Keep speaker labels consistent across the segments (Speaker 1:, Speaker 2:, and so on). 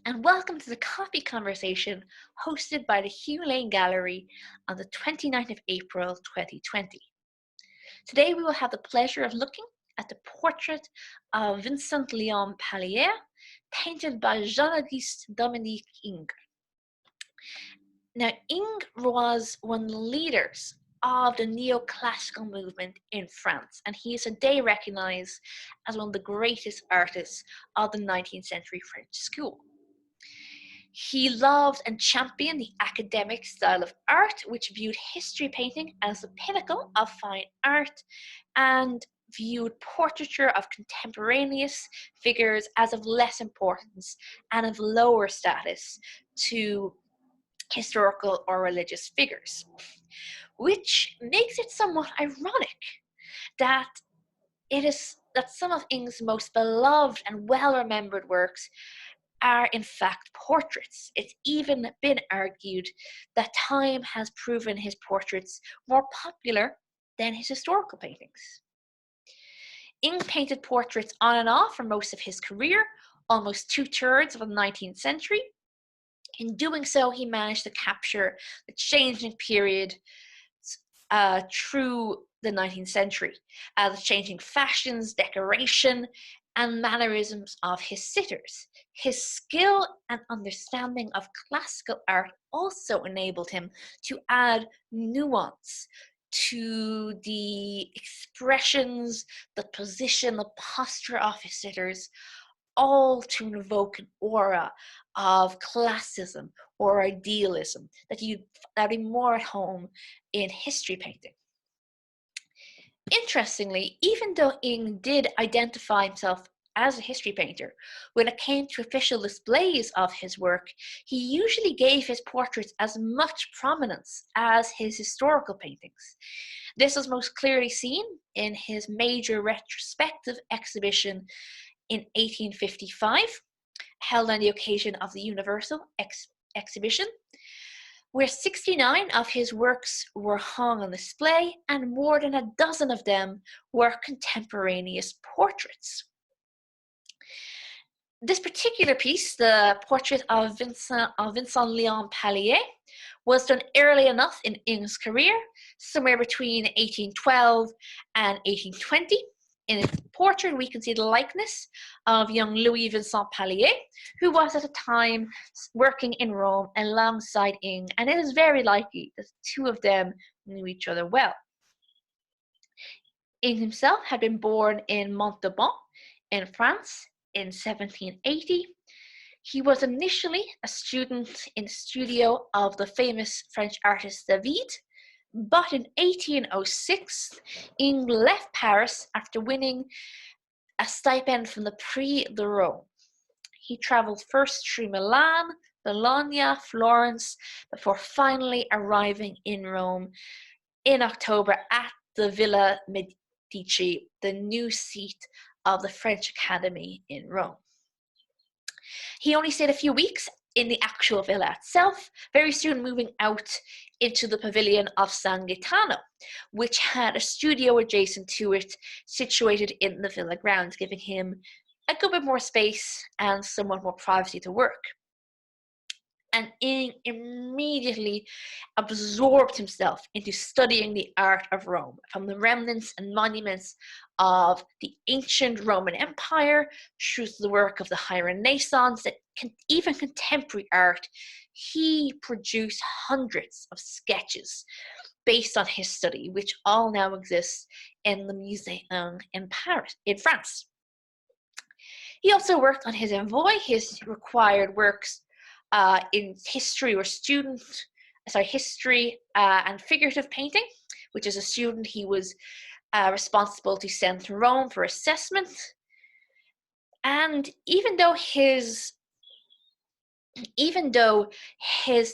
Speaker 1: and welcome to the Coffee Conversation hosted by the Hugh Lane Gallery on the 29th of April 2020. Today we will have the pleasure of looking at the portrait of Vincent Léon Pallière, painted by Jean-Auguste-Dominique Ingres. Now, Ingres was one of the leaders of the neoclassical movement in France, and he is today recognized as one of the greatest artists of the 19th century French school. He loved and championed the academic style of art, which viewed history painting as the pinnacle of fine art and viewed portraiture of contemporaneous figures as of less importance and of lower status to historical or religious figures, which makes it somewhat ironic that some of Ingres' most beloved and well-remembered works are in fact portraits. It's even been argued that time has proven his portraits more popular than his historical paintings. Ingres painted portraits on and off for most of his career, almost 2/3 of the 19th century. In doing so, he managed to capture the changing period through the 19th century, the changing fashions, decoration, and mannerisms of his sitters. His skill and understanding of classical art also enabled him to add nuance to the expressions, the position, the posture of his sitters, all to invoke an aura of classicism or idealism that'd be more at home in history painting. Interestingly, even though Ingres did identify himself as a history painter, when it came to official displays of his work, he usually gave his portraits as much prominence as his historical paintings. This was most clearly seen in his major retrospective exhibition in 1855, held on the occasion of the Universal Exhibition, where 69 of his works were hung on display, and more than a dozen of them were contemporaneous portraits. This particular piece, the portrait of Vincent Léon Pallière, was done early enough in Ingres' career, somewhere between 1812 and 1820. In his portrait, we can see the likeness of young Louis Vincent Pallière, who was at the time working in Rome alongside Ingres, and it is very likely that the two of them knew each other well. Ingres himself had been born in Montauban in France in 1780. He was initially a student in the studio of the famous French artist David, but in 1806, Ingres left Paris after winning a stipend from the Prix de Rome. He traveled first through Milan, Bologna, Florence, before finally arriving in Rome in October at the Villa Medici, the new seat of the French Academy in Rome. He only stayed a few weeks in the actual villa itself, very soon moving out into the pavilion of San Gaetano, which had a studio adjacent to it situated in the villa grounds, giving him a good bit more space and somewhat more privacy to work. And Ingres immediately absorbed himself into studying the art of Rome, from the remnants and monuments of the ancient Roman Empire through the work of the High Renaissance, and even contemporary art. He produced hundreds of sketches based on his study, which all now exist in the Muséum in Paris, in France. He also worked on his envoy, his required works in history and figurative painting, which is a student he was responsible to send to Rome for assessment. And even though his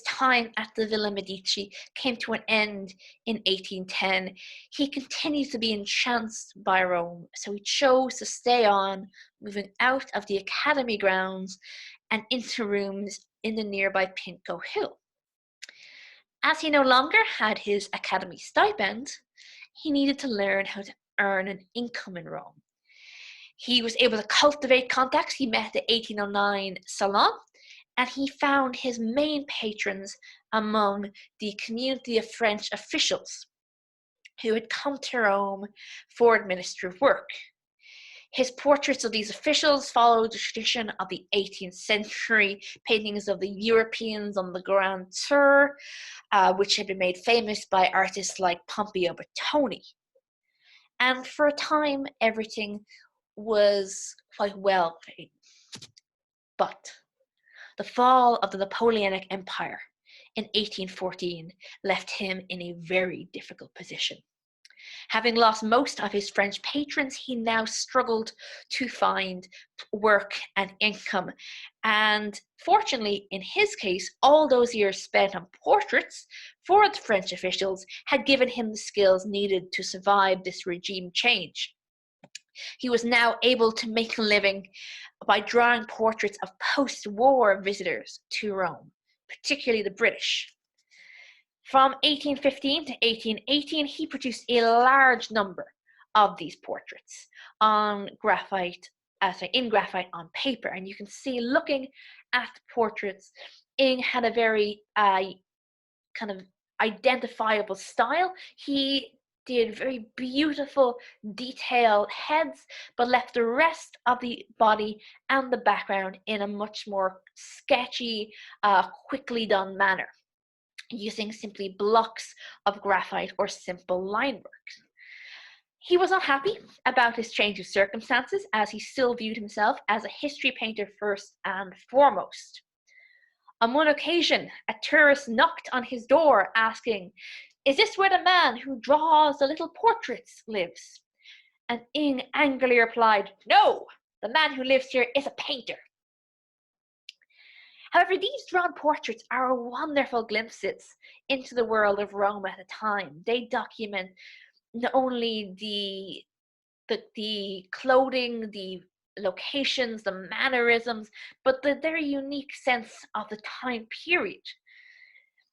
Speaker 1: time at the Villa Medici came to an end in 1810, he continued to be entranced by Rome, so he chose to stay on, moving out of the Academy grounds and into rooms in the nearby Pinco Hill. As he no longer had his Academy stipend, he needed to learn how to earn an income in Rome. He was able to cultivate contacts. He met the 1809 Salon and he found his main patrons among the community of French officials who had come to Rome for administrative work. His portraits of these officials followed the tradition of the 18th century paintings of the Europeans on the Grand Tour, which had been made famous by artists like Pompeo Bottoni. And for a time, everything was quite well paid. But the fall of the Napoleonic Empire in 1814 left him in a very difficult position. Having lost most of his French patrons, he now struggled to find work and income. And fortunately, in his case, all those years spent on portraits for the French officials had given him the skills needed to survive this regime change. He was now able to make a living by drawing portraits of post-war visitors to Rome, particularly the British. From 1815 to 1818, he produced a large number of these portraits on graphite, in graphite on paper. And you can see, looking at the portraits, Ingres had a very kind of identifiable style. He did very beautiful, detailed heads, but left the rest of the body and the background in a much more sketchy, quickly done manner, using simply blocks of graphite or simple line work. He was not happy about his change of circumstances, as he still viewed himself as a history painter first and foremost. On one occasion, a tourist knocked on his door asking, "Is this where the man who draws the little portraits lives?" And Ingres angrily replied, "No, the man who lives here is a painter." However, these drawn portraits are wonderful glimpses into the world of Rome at the time. They document not only the clothing, the locations, the mannerisms, but the very unique sense of the time period.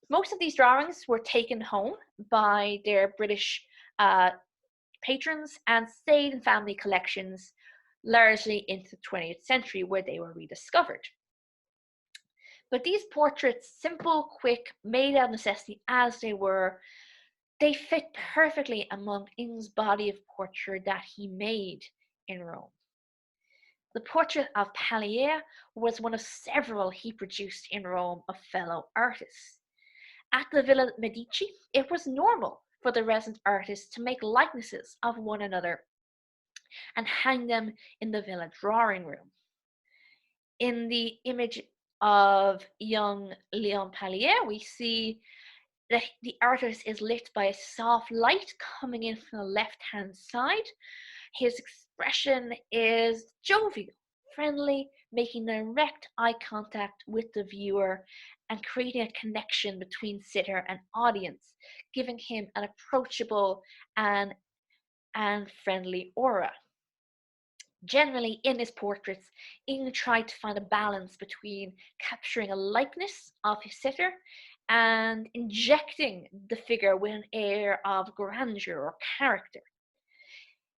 Speaker 1: Most of these drawings were taken home by their British patrons and stayed in family collections largely into the 20th century, where they were rediscovered. But these portraits, simple, quick, made out of necessity as they were, they fit perfectly among Ingres' body of portrait that he made in Rome. The portrait of Pallière was one of several he produced in Rome of fellow artists. At the Villa Medici, it was normal for the resident artists to make likenesses of one another and hang them in the villa drawing room. In the image of young Léon Pallire, we see that the artist is lit by a soft light coming in from the left-hand side. His expression is jovial, friendly, making direct eye contact with the viewer and creating a connection between sitter and audience, giving him an approachable and friendly aura. Generally, in his portraits, Ingres tried to find a balance between capturing a likeness of his sitter and injecting the figure with an air of grandeur or character.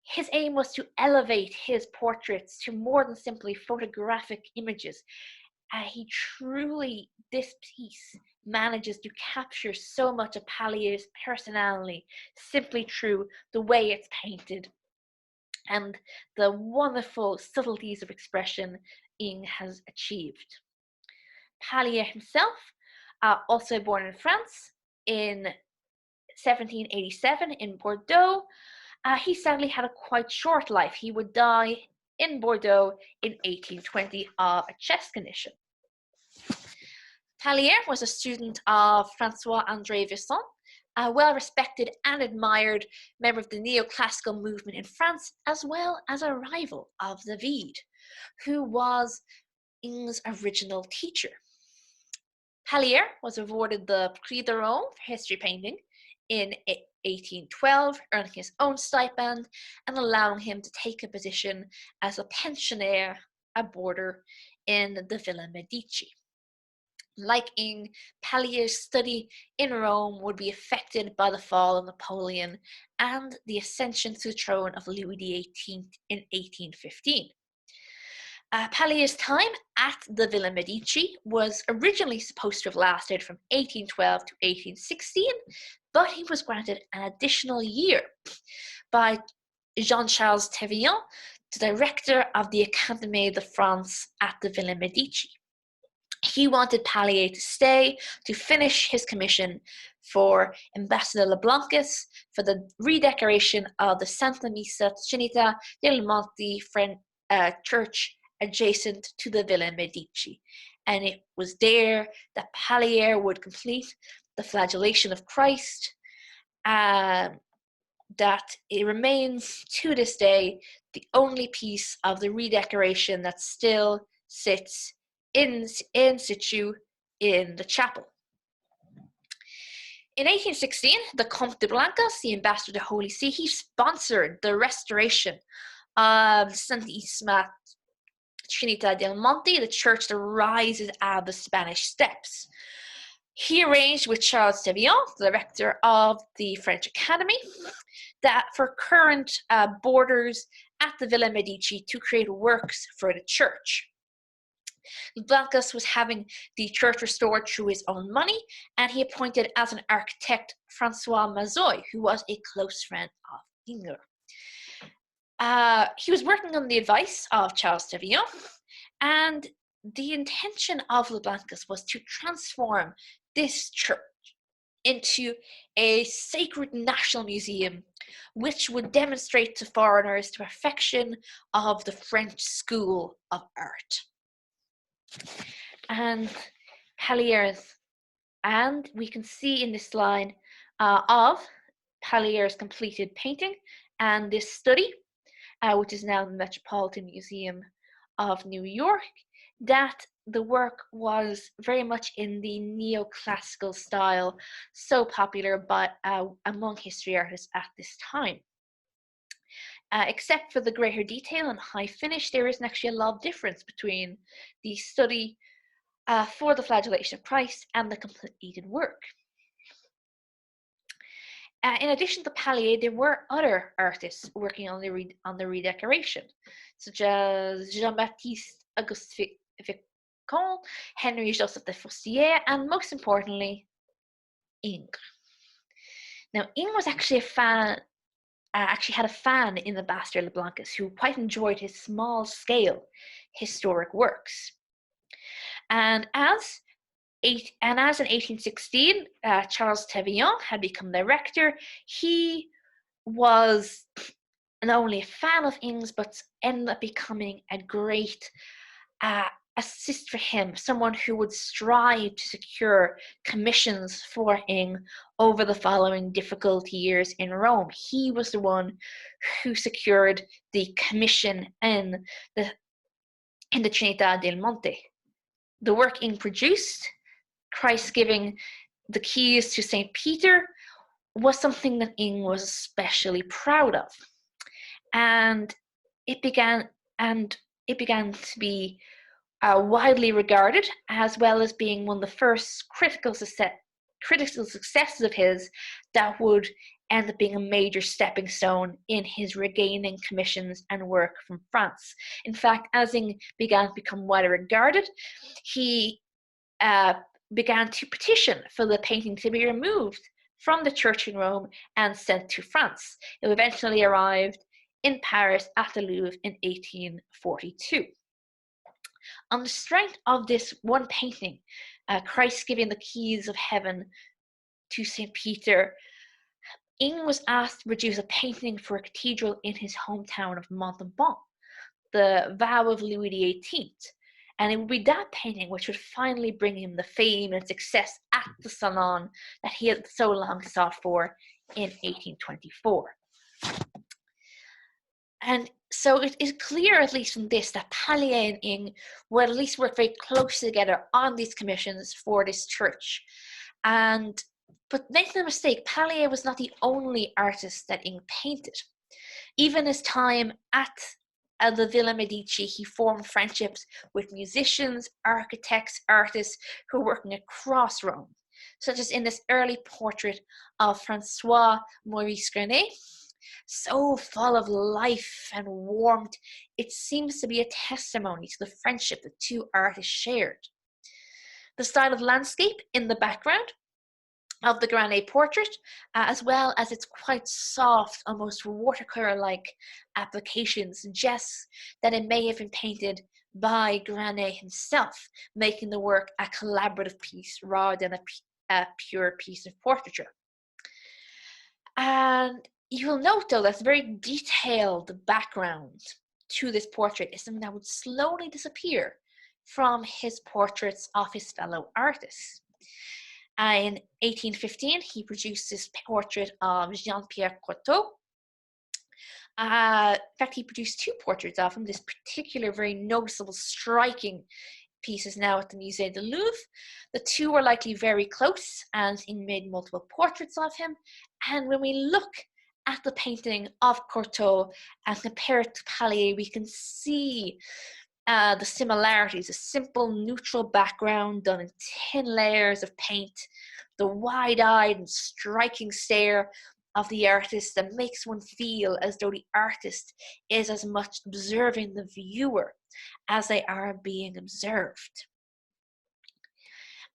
Speaker 1: His aim was to elevate his portraits to more than simply photographic images. This piece manages to capture so much of Palliere's personality simply through the way it's painted and the wonderful subtleties of expression Ingres has achieved. Pallière himself, also born in France in 1787 in Bordeaux, he sadly had a quite short life. He would die in Bordeaux in 1820 of a chest condition. Pallière was a student of François-André Vincent, a well-respected and admired member of the neoclassical movement in France, as well as a rival of David, who was Ingres' original teacher. Pallière was awarded the Prix de Rome for history painting in 1812, earning his own stipend and allowing him to take a position as a pensionaire, a boarder in the Villa Medici. Like Ingres, Palliere's study in Rome would be affected by the fall of Napoleon and the ascension to the throne of Louis XVIII in 1815. Pallier's time at the Villa Medici was originally supposed to have lasted from 1812 to 1816, but he was granted an additional year by Jean-Charles Thévillon, the director of the Académie de France at the Villa Medici. He wanted Pallière to stay to finish his commission for Ambassador Leblancus for the redecoration of the Santa Missa Trinita del Monte church adjacent to the Villa Medici. And it was there that Pallière would complete the flagellation of Christ, that it remains to this day the only piece of the redecoration that still sits in situ in the chapel. In 1816, the Comte de Blancas, the ambassador to the Holy See, he sponsored the restoration of Santissima Trinita del Monte, the church that rises out of the Spanish Steps. He arranged with Charles Thévillon, the director of the French Academy, that for current borders at the Villa Medici to create works for the church. Blancas was having the church restored through his own money, and he appointed as an architect Francois Mazoy, who was a close friend of Ingres. He was working on the advice of Charles Thévillon, and the intention of Blancas was to transform this church into a sacred national museum, which would demonstrate to foreigners the perfection of the French school of art. And Palliere's, and we can see in this line of Palliere's completed painting and this study, which is now in the Metropolitan Museum of New York, that the work was very much in the neoclassical style, so popular among history artists at this time. Except for the greater detail and high finish, there isn't actually a lot of difference between the study for the flagellation of Christ and the completed work. In addition to Pallière, there were other artists working on the redecoration, such as Jean-Auguste-Dominique, Henry Joseph de Fossier, and most importantly, Ingres. Now, Ingres was actually had a fan in the Ambassador Leblancus who quite enjoyed his small-scale historic works. And as in 1816, Charles Thévillon had become director, he was not only a fan of Ingres, but ended up becoming a great assist for him, someone who would strive to secure commissions for Ingres over the following difficult years in Rome. He was the one who secured the commission in the Trinità del Monte. The work Ingres produced, Christ giving the keys to St. Peter, was something that Ingres was especially proud of. And it began to be widely regarded, as well as being one of the first critical successes of his that would end up being a major stepping stone in his regaining commissions and work from France. In fact, as Ingres began to become widely regarded, he began to petition for the painting to be removed from the church in Rome and sent to France. It eventually arrived in Paris at the Louvre in 1842. On the strength of this one painting, Christ giving the keys of heaven to St. Peter, Ingres was asked to produce a painting for a cathedral in his hometown of Montauban, the vow of Louis XVIII. And it would be that painting which would finally bring him the fame and success at the Salon that he had so long sought for in 1824. And so it is clear, at least from this, that Pallière and Ingres would at least work very closely together on these commissions for this church. But make no mistake, Pallière was not the only artist that Ingres painted. Even his time at the Villa Medici, he formed friendships with musicians, architects, artists who were working across Rome, such as in this early portrait of François Maurice Grenet, so full of life and warmth, it seems to be a testimony to the friendship the two artists shared. The style of landscape in the background of the Granet portrait, as well as its quite soft, almost watercolor-like application, suggests that it may have been painted by Granet himself, making the work a collaborative piece rather than a pure piece of portraiture. And you'll note, though, that the very detailed background to this portrait is something that would slowly disappear from his portraits of his fellow artists. In 1815, he produced this portrait of Jean-Pierre Quarto. In fact, he produced two portraits of him. This particular, very noticeable, striking piece is now at the Musée du Louvre. The two were likely very close, and he made multiple portraits of him. And when we look at the painting of Quarto and compare it to Pallire, we can see the similarities: a simple neutral background done in thin layers of paint, the wide-eyed and striking stare of the artist that makes one feel as though the artist is as much observing the viewer as they are being observed.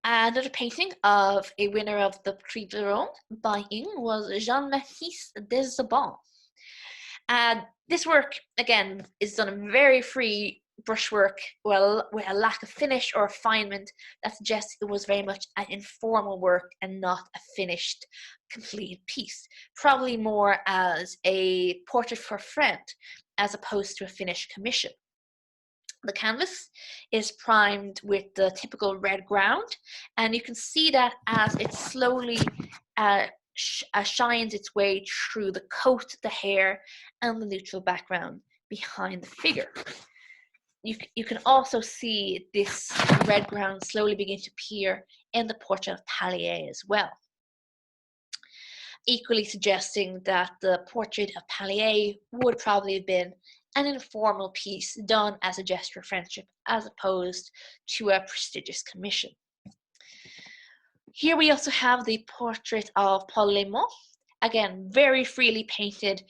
Speaker 1: Another painting of a winner of the Prix de Rome by Ingres was Jean-Auguste-Dominique. This work, again, is done in very free brushwork, well, with a lack of finish or refinement that suggests it was very much an informal work and not a finished, completed piece. Probably more as a portrait for a friend as opposed to a finished commission. The canvas is primed with the typical red ground, and you can see that as it slowly shines its way through the coat, the hair, and the neutral background behind the figure. You can also see this red ground slowly begin to appear in the portrait of Pallière as well, equally suggesting that the portrait of Pallière would probably have been an informal piece done as a gesture of friendship as opposed to a prestigious commission. Here we also have the portrait of Paul Léon, again very freely painted,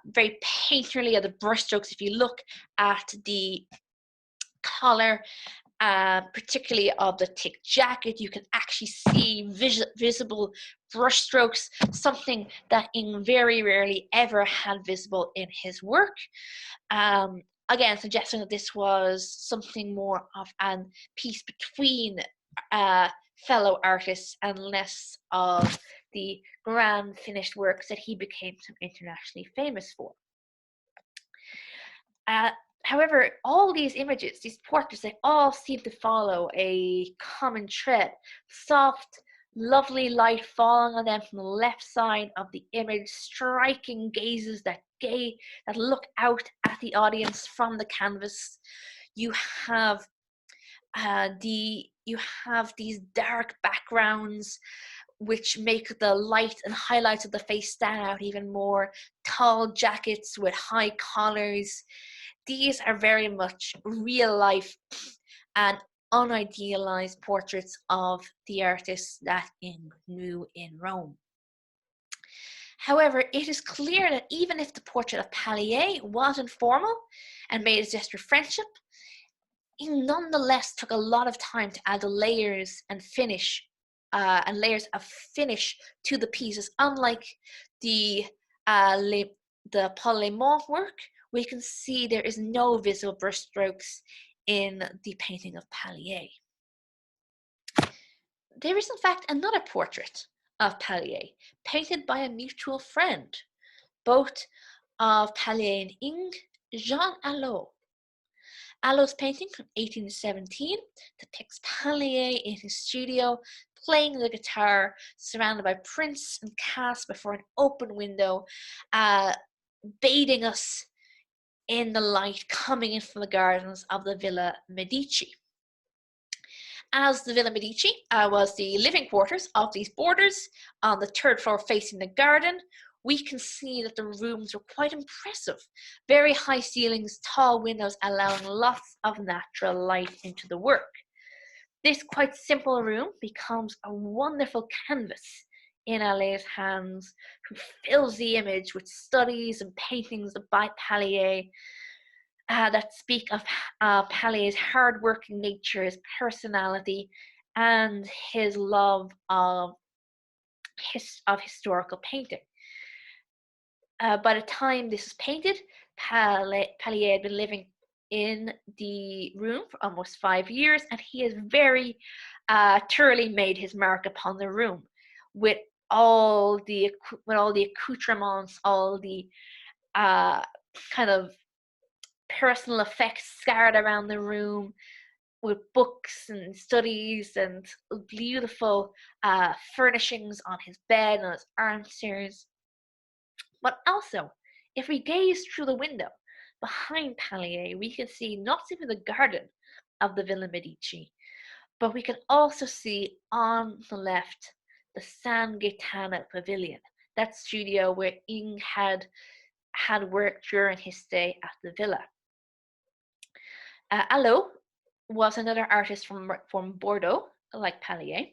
Speaker 1: very painterly at the brushstrokes. If you look at the collar, particularly of the thick jacket, you can actually see visible brushstrokes, something that Ingres very rarely ever had visible in his work. Again, suggesting that this was something more of a piece between fellow artists and less of the grand finished works that he became so internationally famous for. However, all these images, these portraits, they all seem to follow a common thread. Soft, lovely light falling on them from the left side of the image, striking gazes that look out at the audience from the canvas. You have these dark backgrounds which make the light and highlights of the face stand out even more. Tall jackets with high collars. These are very much real life and unidealized portraits of the artists that Ingres knew in Rome. However, it is clear that even if the portrait of Pallière was informal and made a gesture of friendship, he nonetheless took a lot of time to add the layers and layers of finish to the pieces. Unlike the Paul Léon work, we can see there is no visible brushstrokes in the painting of Pallière. There is in fact another portrait of Pallière, painted by a mutual friend, both of Pallière and Ingres, Jean Allo. Allo's painting from 1817 depicts Pallière in his studio, playing the guitar, surrounded by prints and casts before an open window, bathing us in the light coming in from the gardens of the Villa Medici. As the Villa Medici was the living quarters of these boarders on the third floor facing the garden, we can see that the rooms were quite impressive. Very high ceilings, tall windows, allowing lots of natural light into the work. This quite simple room becomes a wonderful canvas in Allais' hands, who fills the image with studies and paintings by Pallière that speak of Pallier's hard-working nature, his personality, and his love of historical painting. By the time this was painted, Pallière had been living in the room for almost 5 years, and he has very thoroughly made his mark upon the room with all the accoutrements, all the kind of personal effects scattered around the room, with books and studies and beautiful furnishings on his bed and his armchairs. But also, if we gaze through the window behind Pallière, we can see not even the garden of the Villa Medici, but we can also see on the left the San Gaetano Pavilion, that studio where Ingres had worked during his stay at the villa. Allais was another artist from Bordeaux, like Pallière.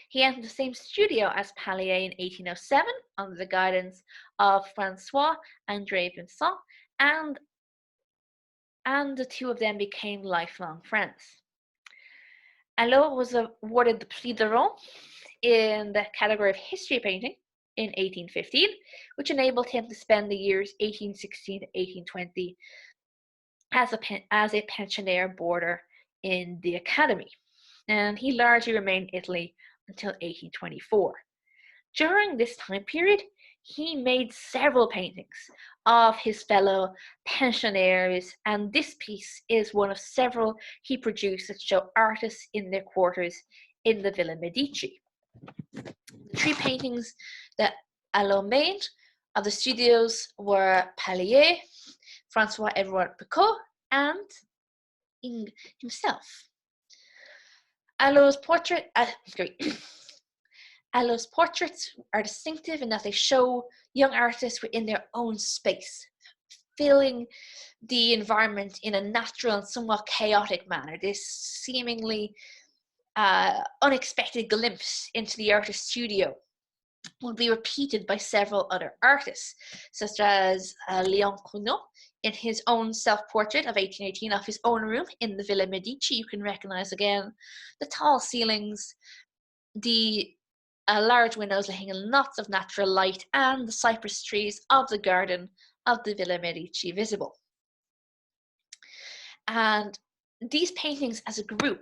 Speaker 1: He entered the same studio as Pallière in 1807 under the guidance of François-André Vincent, and the two of them became lifelong friends. Allais was awarded the Prix de Rome in the category of history painting in 1815, which enabled him to spend the years 1816 to 1820 as a pensioner boarder in the academy, and he largely remained in Italy until 1824. During this time period, he made several paintings of his fellow pensioners, and this piece is one of several he produced that show artists in their quarters in the Villa Medici. The three paintings that Allais made of the studios were Pallière, François-Edouard Picot, and Ingres himself. Allais' portraits are distinctive in that they show young artists within their own space, filling the environment in a natural and somewhat chaotic manner. This seemingly unexpected glimpse into the artist's studio will be repeated by several other artists, such as Léon in his own self-portrait of 1818 of his own room in the Villa Medici. You can recognize again the tall ceilings, the large windows letting in lots of natural light, and the cypress trees of the garden of the Villa Medici visible. And these paintings as a group,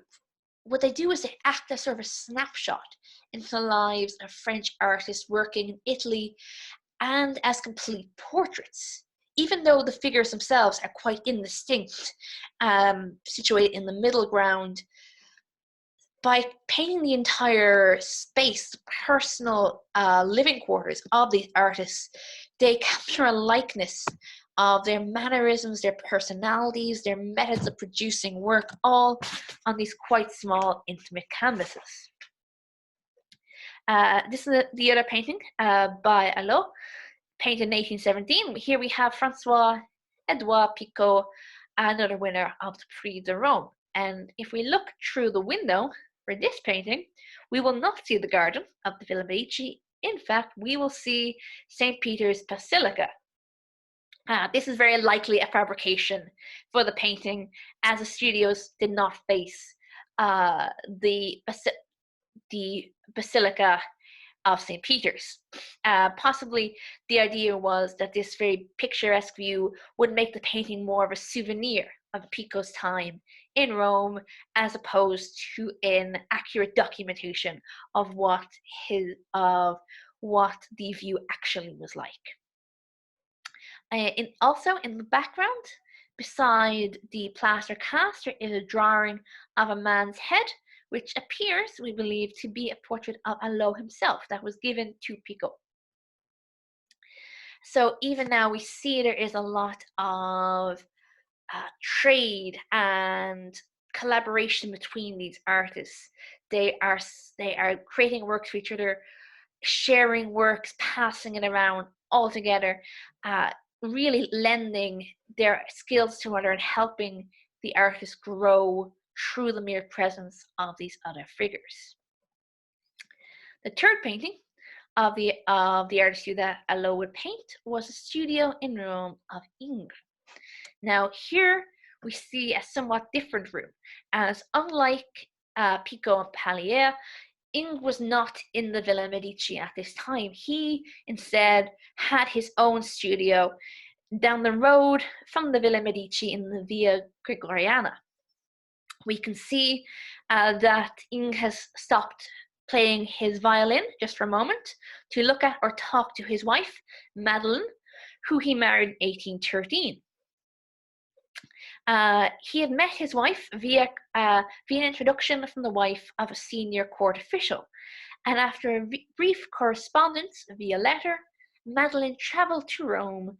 Speaker 1: what they do is they act as sort of a snapshot into the lives of French artists working in Italy, and as complete portraits, even though the figures themselves are quite indistinct, situated in the middle ground. By painting the entire space, the personal living quarters of these artists, they capture a likeness of their mannerisms, their personalities, their methods of producing work, all on these quite small, intimate canvases. This is the other painting by Allais, painted in 1817. Here we have François-Edouard Picot, another winner of the Prix de Rome. And if we look through the window for this painting, we will not see the garden of the Villa Medici. In fact, we will see St. Peter's Basilica. This is very likely a fabrication for the painting, as the studios did not face the Basilica of St. Peter's. Possibly the idea was that this very picturesque view would make the painting more of a souvenir of Picot's time in Rome, as opposed to an accurate documentation of what the view actually was like. Also in the background, beside the plaster cast, there is a drawing of a man's head, which appears, we believe, to be a portrait of Allais himself that was given to Picot. So even now we see there is a lot of trade and collaboration between these artists. They are creating works for each other, sharing works, passing it around all together, really lending their skills to one another and helping the artists grow through the mere presence of these other figures. The third painting of the art studio that Allo would paint was a studio in Rome of Ingres. Now here we see a somewhat different room, as unlike Pico and Pallière, Ingres was not in the Villa Medici at this time. He instead had his own studio down the road from the Villa Medici in the Via Gregoriana. We can see that Ingres has stopped playing his violin just for a moment to look at or talk to his wife, Madeleine, who he married in 1813. He had met his wife via an introduction from the wife of a senior court official, and after a brief correspondence via letter, Madeleine travelled to Rome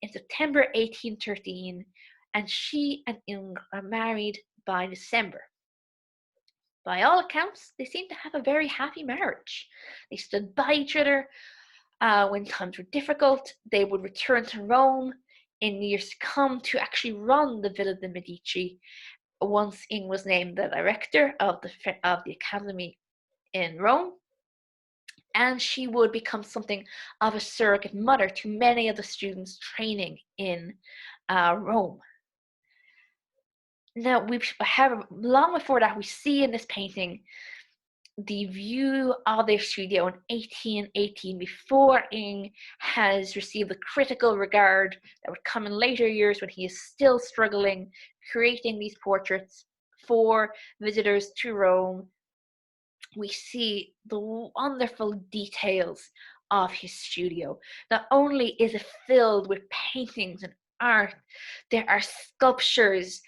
Speaker 1: in September 1813, and she and Ingres are married by December. By all accounts, they seemed to have a very happy marriage. They stood by each other when times were difficult. They would return to Rome in years to come to actually run the Villa de' Medici once Ingres was named the director of the academy in Rome, and she would become something of a surrogate mother to many of the students training in Rome. Now, long before that, we see in this painting the view of their studio in 1818, before Ingres has received the critical regard that would come in later years when he is still struggling, creating these portraits for visitors to Rome. We see the wonderful details of his studio. Not only is it filled with paintings and art, there are sculptures,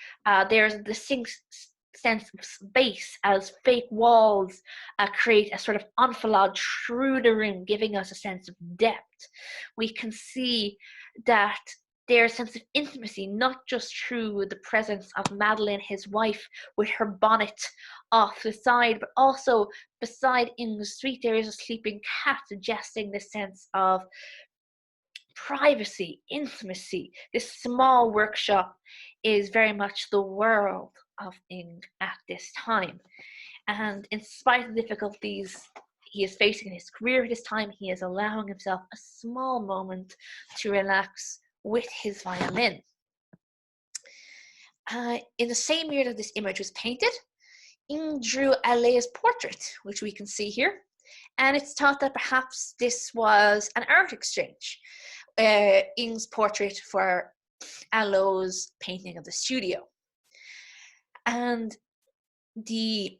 Speaker 1: there's a distinct sense of space as fake walls create a sort of enfilade through the room, giving us a sense of depth. We can see that there's a sense of intimacy, not just through the presence of Madeleine, his wife, with her bonnet off the side, but also beside Ingres' suite there is a sleeping cat, suggesting this sense of privacy, intimacy. This small workshop is very much the world of Ingres at this time. And in spite of the difficulties he is facing in his career at this time, he is allowing himself a small moment to relax with his violin. In the same year that this image was painted, Ingres drew Allé's portrait, which we can see here, and it's thought that perhaps this was an art exchange. Ingres' portrait for Allé's painting of the studio. And the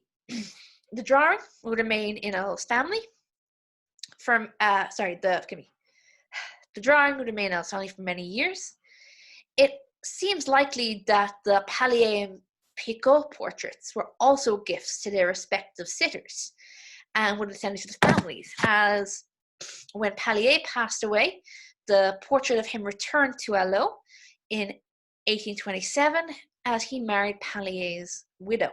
Speaker 1: drawing would remain in Allé's family the drawing would remain in Allé's family for many years. It seems likely that the Pallière and Picot portraits were also gifts to their respective sitters and would have descended to the families, as when Pallière passed away, the portrait of him returned to Allé in 1827 as he married Palliere's widow.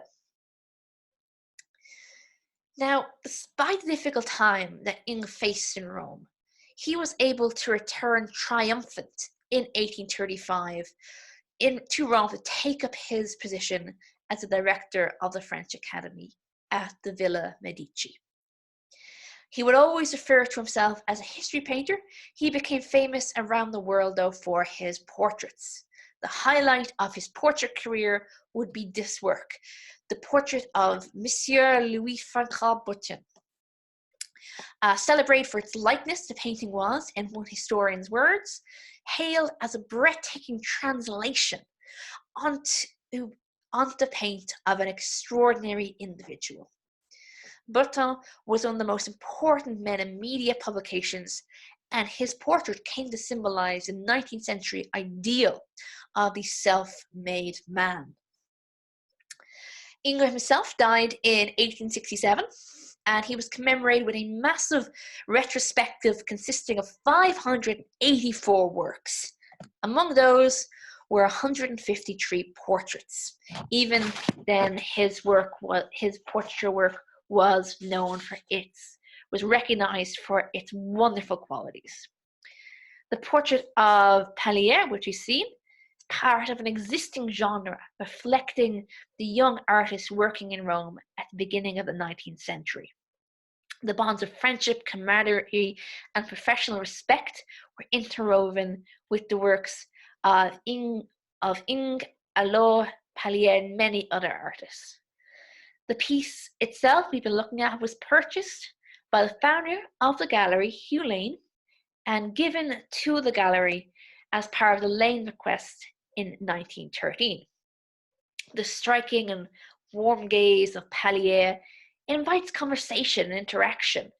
Speaker 1: Now, despite the difficult time that Ingres faced in Rome, he was able to return triumphant in 1835 to Rome to take up his position as the director of the French Academy at the Villa Medici. He would always refer to himself as a history painter. He became famous around the world, though, for his portraits. The highlight of his portrait career would be this work, the portrait of Monsieur Louis-Francois Boutin. Celebrated for its likeness, the painting was, in one historian's words, hailed as a breathtaking translation onto the paint of an extraordinary individual. Boutin was one of the most important men in media publications, and his portrait came to symbolize the 19th century ideal of the self-made man. Ingres himself died in 1867, and he was commemorated with a massive retrospective consisting of 584 works. Among those were 153 portraits. Even then, his portraiture work was recognized for its wonderful qualities. The portrait of Pallière, which you see, is part of an existing genre reflecting the young artists working in Rome at the beginning of the 19th century. The bonds of friendship, camaraderie, and professional respect were interwoven with the works of Ingres, Pallire, and many other artists. The piece itself we've been looking at was purchased by the founder of the gallery, Hugh Lane, and given to the gallery as part of the Lane bequest in 1913. The striking and warm gaze of Pallière invites conversation and interaction,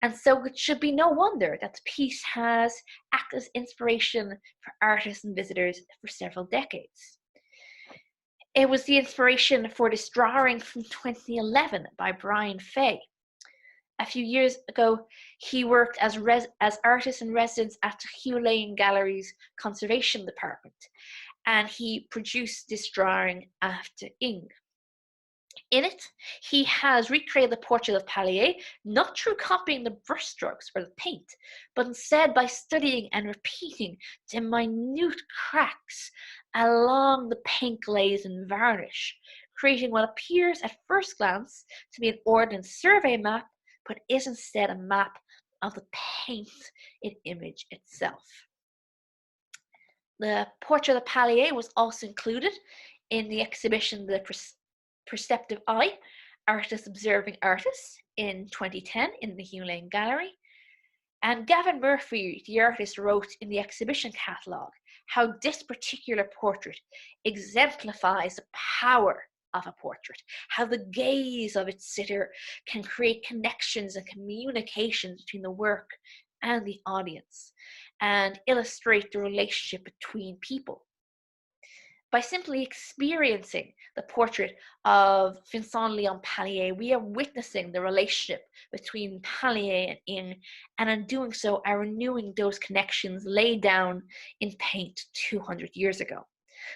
Speaker 1: and so it should be no wonder that the piece has acted as inspiration for artists and visitors for several decades. It was the inspiration for this drawing from 2011 by Brian Fay. A few years ago, he worked as artist in residence at the Hugh Lane Gallery's Conservation Department, and he produced this drawing after Ingres. In it, he has recreated the portrait of Pallière, not through copying the brushstrokes or the paint, but instead by studying and repeating the minute cracks along the paint glaze and varnish, creating what appears at first glance to be an ordnance survey map, but is instead a map of the painted image itself. The portrait of Pallière was also included in the exhibition The Perceptive Eye, Artists Observing Artists, in 2010 in the Hugh Lane Gallery. And Gavin Murphy, the artist, wrote in the exhibition catalogue how this particular portrait exemplifies the power of a portrait, how the gaze of its sitter can create connections and communications between the work and the audience, and illustrate the relationship between people. By simply experiencing the portrait of Vincent Léon Pallière, we are witnessing the relationship between Pallière and Ingres, and in doing so are renewing those connections laid down in paint 200 years ago.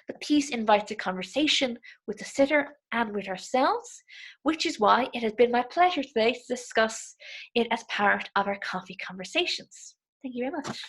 Speaker 1: The piece invites a conversation with the sitter and with ourselves, which is why it has been my pleasure today to discuss it as part of our coffee conversations. Thank you very much.